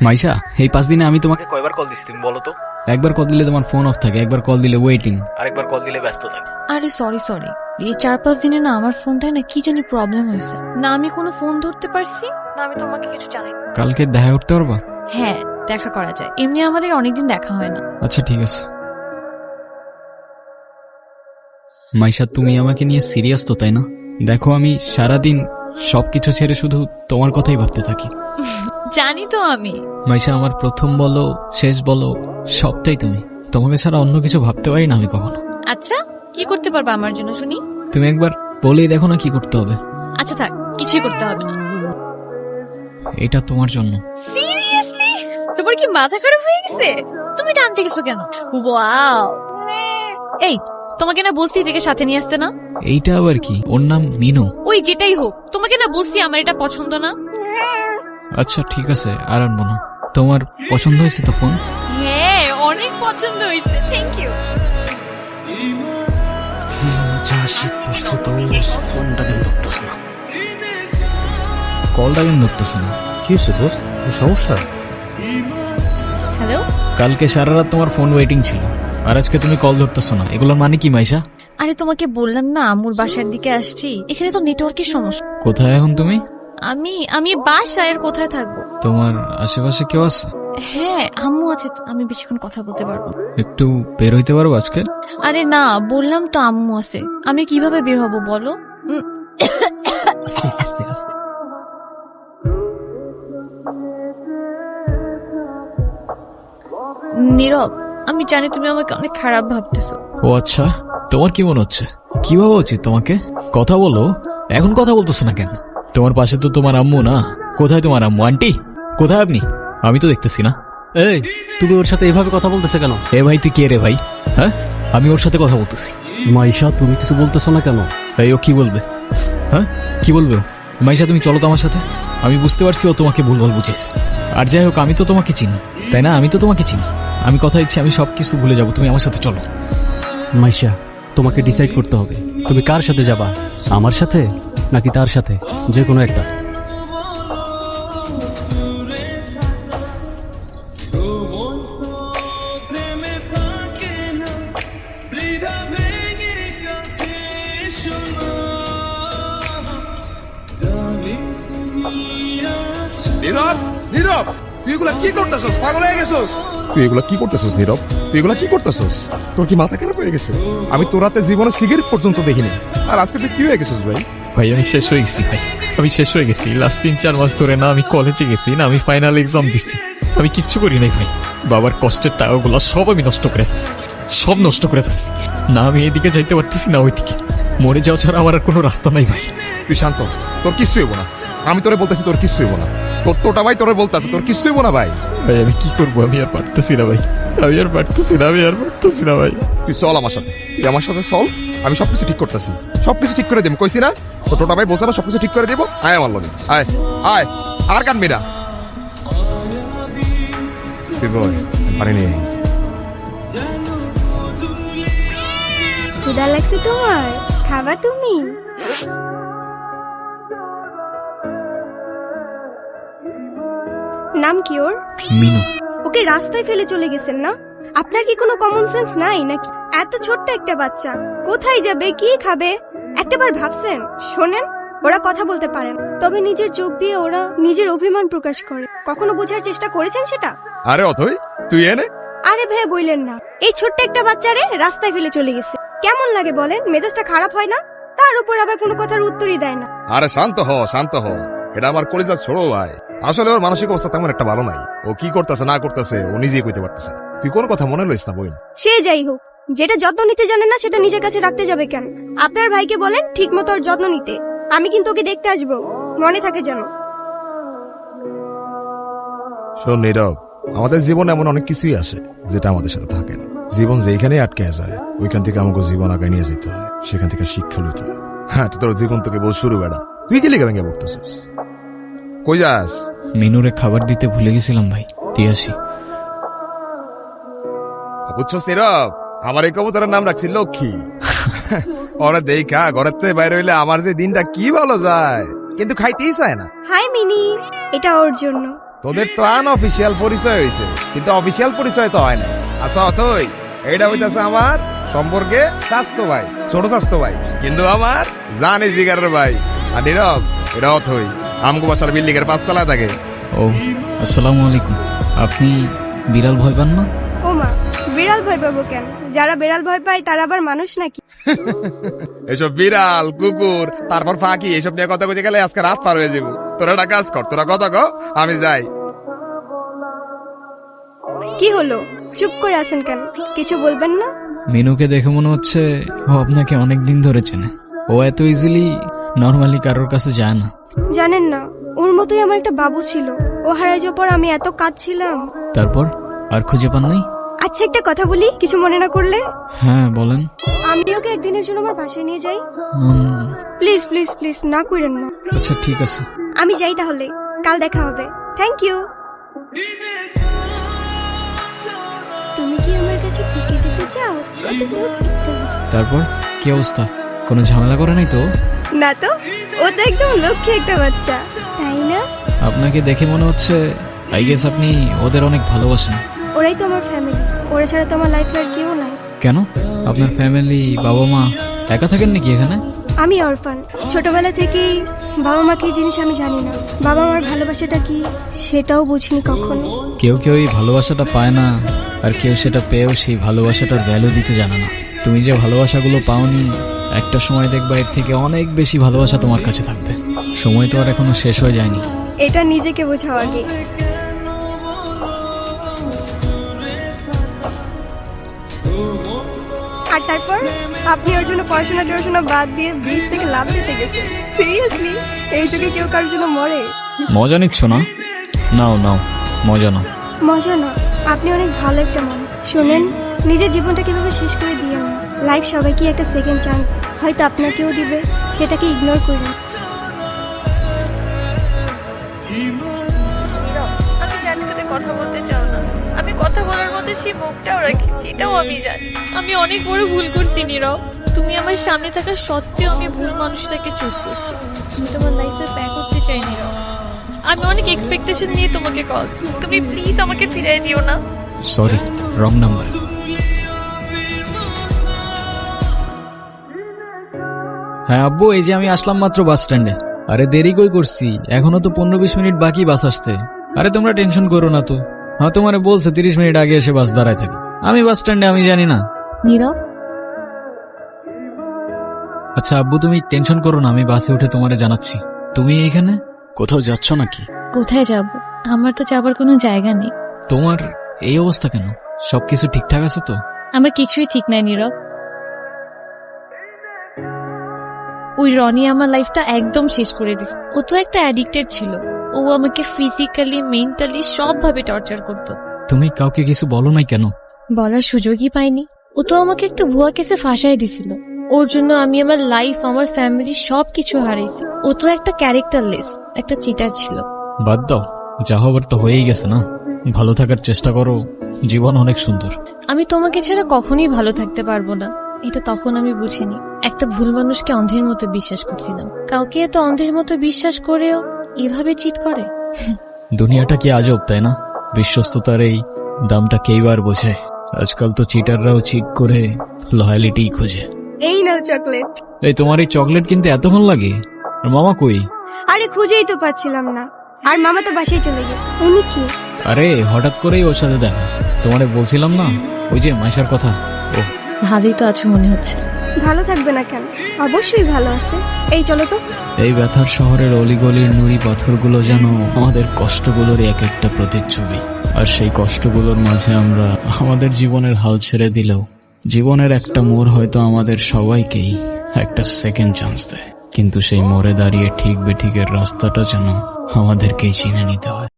মাইশা, এই 5 দিনে আমি তোমাকে কয়বার কল দিছি তুমি বলো তো? একবার কল দিলে তোমার ফোন অফ থাকে, একবার কল দিলে ওয়েটিং, আরেকবার কল দিলে ব্যস্ত থাকে। আরে সরি এই 4-5 দিনে না আমার ফোনটায় না কি জানি প্রবলেম হয়েছে, না আমি কোনো ফোন ধরতে পারছি না আমি তোমাকে কিছু জানাই। কালকে দেখা করতে পারবা? হ্যাঁ দেখা করা যায়, এমনি আমাদের অনেকদিন দেখা হয় না। আচ্ছা ঠিক আছে। মাইশা, তুমি আমাকে নিয়ে সিরিয়াস তো, তাই না? দেখো আমি সারাদিন সবকিছু ছেড়ে শুধু তোমার কথাই ভাবতে থাকি। জানি তো আমি। মাইশা, আমার প্রথম বলো শেষ বলো সবটাই তুমি। তোমাকে ছাড়া অন্য কিছু ভাবতে পারি না আমি কখনো। আচ্ছা কি করতে পারবা আমার জন্য শুনি? তুমি একবার বলেই দেখো না কি করতে হবে। আচ্ছা থাক, কিছুই করতে হবে না। এটা তোমার জন্য। সিরিয়াসলি? তোমার কি মাথা খারাপ হয়ে গেছে? তুমি টানতে গেছো কেন? ওয়াও, এই তোমাকে না বলছি এটাকে সাথে নিয়ে আসতে না। এইটা আবার কি? ওর নাম মিনু। ওই যেটাই হোক, তোমাকে না বলছি আমার এটা পছন্দ না। আচ্ছা ঠিক আছে, আর আনবো না। তোমার পছন্দ হয়েছে তো ফোন? হ্যাঁ অনেক পছন্দ হয়েছে, থ্যাংক ইউ। ফোনটা কেন ধরতেছে না, কলটা কেন ধরতেছে না? কি হচ্ছে দোস্ত, সমস্যা? হ্যালো। কালকে সারা রাত তোমার ফোন ওয়েটিং ছিল, আর আজকে তুমি কল ধরতেছো না, এগুলোর মানে কি মাইশা? আরে তোমাকে বললাম না আম্মুর বাসার দিকে আসছি, এখানে তো নেটওয়ার্কের সমস্যা। কোথায় এখন তুমি? আমি বাসায়, আর কোথায় থাকবো? তোমার আশেপাশে কেউ আছে? হ্যাঁ আম্মু আছে তো, আমি বেশিক্ষণ কথা বলতে পারবো। একটু বের হইতে পারবো আজকে? আরে না বললাম তো আম্মু আছে, আমি কিভাবে বের হবো বলো? আস্তে আস্তে। নীরব, আমি জানি তুমি আমাকে অনেক খারাপ ভাবতেছো। ও আচ্ছা, তোমার কি মনে হচ্ছে? কি ভাবা উচিত তোমাকে? কথা বলো, এখন কথা বলতেছো না কেন? তোমার পাশে তো তোমার আম্মু না। কোথায় তোমার আম্মু? আন্টি কোথায় আপনি? আমি তো দেখতেছি না। এই তুমি ওর সাথে এভাবে কথা বলতেছে কেন? এ ভাই তুই কে রে ভাই? হ্যাঁ, আমি ওর সাথে কথা বলতেছি। মাইশা তুমি কিছু বলতেছো না কেন? এই ও কি বলবে? হ্যাঁ কি বলবে ও? মাইশা তুমি চলো তো আমার সাথে। আমি বুঝতে পারছি ও তোমাকে ভুলভাল বুঝেছে। আর যাই হোক, আমি তো তোমাকে চিনি, তাই না? আমি তো তোমাকে চিনি। আমি কথা দিচ্ছি আমি সবকিছু ভুলে যাবো, তুমি আমার সাথে চলো। মাইশা তোমাকে ডিসাইড করতে হবে, তুমি কার সাথে যাবা, আমার সাথে নাকি তার সাথে, যে কোনো একটা। নীরব, নীরব, তুই এগুলা কি করতেছস? পাগল হয়ে গেছস? তুই এগুলা কি করতেছস নীরব? তুই এগুলা কি করতেছস? তোর কি মাথা খারাপ হয়ে গেছে? আমি তোর রাতে জীবনে সিগারেট পর্যন্ত দেখিনি, আর আজকে তুই কি হয়ে গেছিস ভাই? ভাই আমি শেষ হয়ে গেছি ভাই, আমি শেষ হয়ে গেছি। লাস্ট 3-4 মাস ধরে না আমি কলেজে গেছি, না আমি ফাইনাল এক্সাম দিছি, আমি কিচ্ছু করি নাই ভাই। বাবার কষ্টের টাকাগুলো সব আমি নষ্ট করে ফেলছি, সব নষ্ট করে ফেলছি। না আমি এদিকে যাইতে পারতেছি না ওইদিকে, মরে যাওয়া ছাড়া আমার আর কোনো রাস্তা নাই ভাই। তুই শান্ত, তোর কিচ্ছু হইব না। আমি তোরে বলতেছি তোর কিচ্ছু হইব না। তোর তোটা ভাই তোরে বলতেছে তোর কিচ্ছু হইব না ভাই। ভাই আমি কি করবো? আমি আর পারতেছি না ভাই, আমি আর পারতেছি না, আমি আর পারতেছি না ভাই। তুই চল আমার সাথে, তুই আমার সাথে চল, আমি সবকিছু ঠিক করতেছি, সবকিছু ঠিক করে দেব। কইছি না তোর টোটা ভাই বলছে না সবকিছু ঠিক করে দেবো। আয় আমার লগে, আয় আয়, আর কানবি না। তুই বল পারিনি। ক্ষুধা লাগছে তোমার? খাবা তুমি? নাম কি ওর? মিনু। ওকে রাস্তায় ফেলে চলে গেছেন না? আপনার কি কোনো কমন সেন্স নাই নাকি? এত ছোট্ট একটা বাচ্চা কোথায় যাবে, কি খাবে, একটাবার ভাবছেন? শোনেন, ওরা কথা বলতে পারেন, তবে নিজের চোখ দিয়ে ওরা নিজের অভিমান প্রকাশ করে। কখনো বোঝার চেষ্টা করেছেন সেটা? আরে অথই তুই এনে। আরে ভাই বললেন না, এই ছোট্ট একটা বাচ্চারে রাস্তায় ফেলে চলে গেছে। কেমন লাগে বলেন? মেজাজটা খারাপ হয় না? তার উপর আবার কোনো কথার উত্তরই দেয় না। আরে শান্ত হ, শান্ত হ। এটা আমার কলিজার ছোড়ো ভাই। আসলে ওর মানসিক অবস্থা তেমন একটা ভালো নাই। ও কি করতেছে না করতেছে ও নিজেই কইতে পারতেছে না। তুই কোন কথা মনে লইস না বইন। সে যাই হোক, যেটা যত্ন নিতে জানে না সেটা নিজের কাছে রাখতে যাবে কেন? আপনার ভাইকে বলেন ঠিক মতো ওর যত্ন নিতে। আমি কিন্তু ওকে দেখতে আসবো, মনে থাকে যেন। শোন নীরব, আমাদের জীবনে এমন অনেক কিছুই আসে যেটা আমাদের সাথে থাকে না। জীবন যেখানে আটকে যায় ওইখান থেকে আমাকে জীবন আগায় নিয়ে যেতে হয়, সেখান থেকে শিক্ষা লইতে হয়। হ্যাঁ তোর জীবন তোকে বল শুরু বেড়া। তুই কি লিখে ভেঙে পড়তেছিস? কই যাস? মিনুরে খাবার দিতে ভুলে গেছিলাম ভাই, দিয়ে আসি। বুঝছো নীরব, আমার এই কবুতরের নাম রাখছি লক্ষ্মী। ওরা দেখা ঘরের থেকে বাইরে হইলে আমার যে দিনটা কি ভালো যায়, কিন্তু খাইতেই চায় না। হাই মিনি, এটা ওর জন্য। তোদের তো আনঅফিসিয়াল পরিচয় হয়েছে, কিন্তু অফিসিয়াল পরিচয় তো হয় না। আচ্ছা অথই, এইটা হইতাছে আমার সম্পর্কে স্বাস্থ্য ভাই, ছোট স্বাস্থ্য ভাই, কিন্তু আমার জানি জিগারের ভাই। আর নীরব, এটা অথই আমগো বাসার বিল্ডিং এর 5 তলায় থাকে। ও আসসালামু আলাইকুম। আপনি বিড়াল ভয় পান না? ও মা, বিড়াল ভয় পাবো কেন? যারা বিড়াল ভয় পায় তারা আবার মানুষ নাকি? এসব বিড়াল কুকুর তারপর ফাঁকি এসব নিয়ে কথা কইতে গেলে আজকে রাত পার হয়ে যাবো। তোরা একটা কাজ কর, তোরা কথা কও, আমি যাই। কি হলো, চুপ করে আছেন কেন? কিছু বলবেন না? মিনুকে দেখে মনে হচ্ছে ও আপনাকে অনেক দিন ধরে চেনে। ও এত ইজিলি নর্মালি কারোর কাছে যায় না। জানেন না, ওর মতোই আমার একটা বাবু ছিল। ও হারাই যাওয়ার পর আমি এত কাঁদছিলাম। তারপর আর খুঁজে পান নাই? আচ্ছা একটা কথা বলি, কিছু মনে না করলে? হ্যাঁ বলেন। আমি ওকে একদিনের জন্য আমার বাসায় নিয়ে যাই। উম, প্লিজ প্লিজ প্লিজ, না করেন না। আচ্ছা ঠিক আছে। আমি যাই তাহলে, কাল দেখা হবে। Thank you. তুমি কি আমার কাছে থেকে যেতে চাও? কত দূর যেতে হবে? তারপর কি অবস্থা? কোনো ঝামেলা করে নাই তো? না তো, ও তো একদম লক্ষ্মী একটা বাচ্চা, তাই না? আপনাকে দেখে মনে হচ্ছে আই গেস আপনি ওদের অনেক ভালোবাসেন। ওরাই তো আমার ফ্যামিলি, ওরা ছাড়া তো আমার লাইফে আর কেউ নাই। কেন? আপনার ফ্যামিলি বাবা মা একা থাকেন নাকি এখানে? আমি অরফান, ছোটবেলা থেকেই বাবা মা কি জিনিস আমি জানি না। বাবা মার ভালোবাসাটা কি সেটাও বুঝিনি কখনো। কেউ কেউ এই ভালোবাসাটা পায় না, আর কেউ সেটা পেয়েও সেই ভালোবাসাটার ভ্যালু দিতে জানে না। তুমি যে ভালোবাসাগুলো পাওনি, একটা সময় দেখবা এর থেকে অনেক বেশি ভালোবাসা তোমার কাছে থাকবে। সময় তো আর এখনো শেষ হয়ে যায়নি। এটা নিজেকে বোঝাও আগে। আর তারপর আপনি ওর জন্য পড়াশোনা টড়াশোনা বাদ দিয়ে ব্রিজ থেকে লাফ দিতে গেছেন। সিরিয়াসলি, এই যুগে কেউ কারোর জন্য মরে? মজা নিচ্ছ না? নাও নাও, মজা নাও। মজা না, আপনি অনেক ভালো একটা মানুষ। শোনেন, নিজের জীবনটা কিভাবে শেষ করে দিয়েন না। লাইফ সবাইকে একটা সেকেন্ড চান্স, হয়তো আপনাকেও দিবে, সেটাকে ইগনোর করুন। আমি জানি তুমি কথা বলতে চাও না। আমি কথা বলার মধ্যে সেই মুখটাও রাখছি, এটাও আমি জানি। আমি অনেক বড় ভুল করছি নীরব। তুমি আমার সামনে থাকা সত্ত্বেও আমি ভুল মানুষটাকে চুজ করছি। আমি তোমার লাইফে ব্যাক করতে চাই নীরব। আমি অনেক এক্সপেকটেশন নিয়ে তোমাকে কল। তুমি প্লিজ আমাকে ফিরিয়ে দিও না। Sorry, wrong number. হ্যাঁ আব্বু, এই যে আমি আসলাম মাত্র বাস স্ট্যান্ডে। আরে দেরি কই করছি, এখনো তো 15-20 মিনিট বাকি বাস আসতে। আরে তোমরা টেনশন করো না তো। হ্যাঁ তোমারে বলছে 30 মিনিট আগে এসে বাস দাঁড়ায় থাকে। আমি বাস স্ট্যান্ডে, আমি জানি না। নীরব, আচ্ছা আব্বু তুমি টেনশন করো না, আমি বাসে উঠে তোমারে জানাচ্ছি। তুমি এখানে কোথাও যাচ্ছ নাকি? কোথায় যাব? আমার তো যাবার কোনো জায়গা নেই। তোমার এই অবস্থা কেন? সবকিছু ঠিকঠাক আছে তো? আমার কিছুই ঠিক নাই নীরব। ওই রনি আমার লাইফটা একদম শেষ করে দিস। ও তো একটা অ্যাডিক্টেড ছিল। ও আমাকে ফিজিক্যালি মেন্টালি সবভাবে টর্চার করতো। তুমি কাউকে কিছু বলো নাই কেন? বলার সুযোগই পাইনি। ও তো আমাকে একটা ভুয়া কেসে ফাঁসাই দিছিল। ওর জন্য আমি আমার লাইফ, আমার ফ্যামিলি সবকিছু হারাইছি। ও তো একটা ক্যারেক্টারলেস, একটা চিটার ছিল। বাদ দাও, যা হবার তো হয়েই গেছে না। ভালো থাকার চেষ্টা করো, জীবন অনেক সুন্দর। আমি তোমাকে ছাড়া কখনোই ভালো থাকতে পারবো না, এটা তখন আমি বুঝিনি। একটা ভুল মানুষকে অন্ধের মতো বিশ্বাস করছিলাম। কাউকে এত অন্ধের মতো বিশ্বাস করেও এভাবে চিট করে। দুনিয়াটা কি আজব, তাই না? বিশ্বস্ততার এই দামটা কেইবার বোঝে। আজকাল তো চিটাররাও চিট করে লয়ালিটি খোঁজে। এই নাও চকলেট। এই তোমার এই চকলেট কিনতে এতক্ষণ লাগে? আর মামা কই? আরে খুঁজেই তো পাচ্ছিলাম না। আর মামা তো বাসায় চলে গেছে। উনি কি? আরে হঠাৎ করেই ওর সাথে দেখা। তোমারে বলছিলাম না ওই যে মাইশার কথা। ও ভালোই তো আছো মনে হচ্ছে। ভালো থাকবে না কেন? অবশ্যই ভালো আছে। এই চলো তো। এই ব্যথার শহরের অলিগলির নুড়ি পাথরগুলো যেন আমাদের কষ্টগুলোর এক একটা প্রতিচ্ছবি। আর সেই কষ্টগুলোর মাঝে আমরা আমাদের জীবনের হাল ছেড়ে দিলেও জীবনের একটা মোড় হয়তো আমাদের সবাইকেই একটা সেকেন্ড চান্স দেয়। কিন্তু সেই মোড়ে দাঁড়িয়ে ঠিক বেঠিকের রাস্তাটা যেন আমাদেরকেই চিনে নিতে হয়।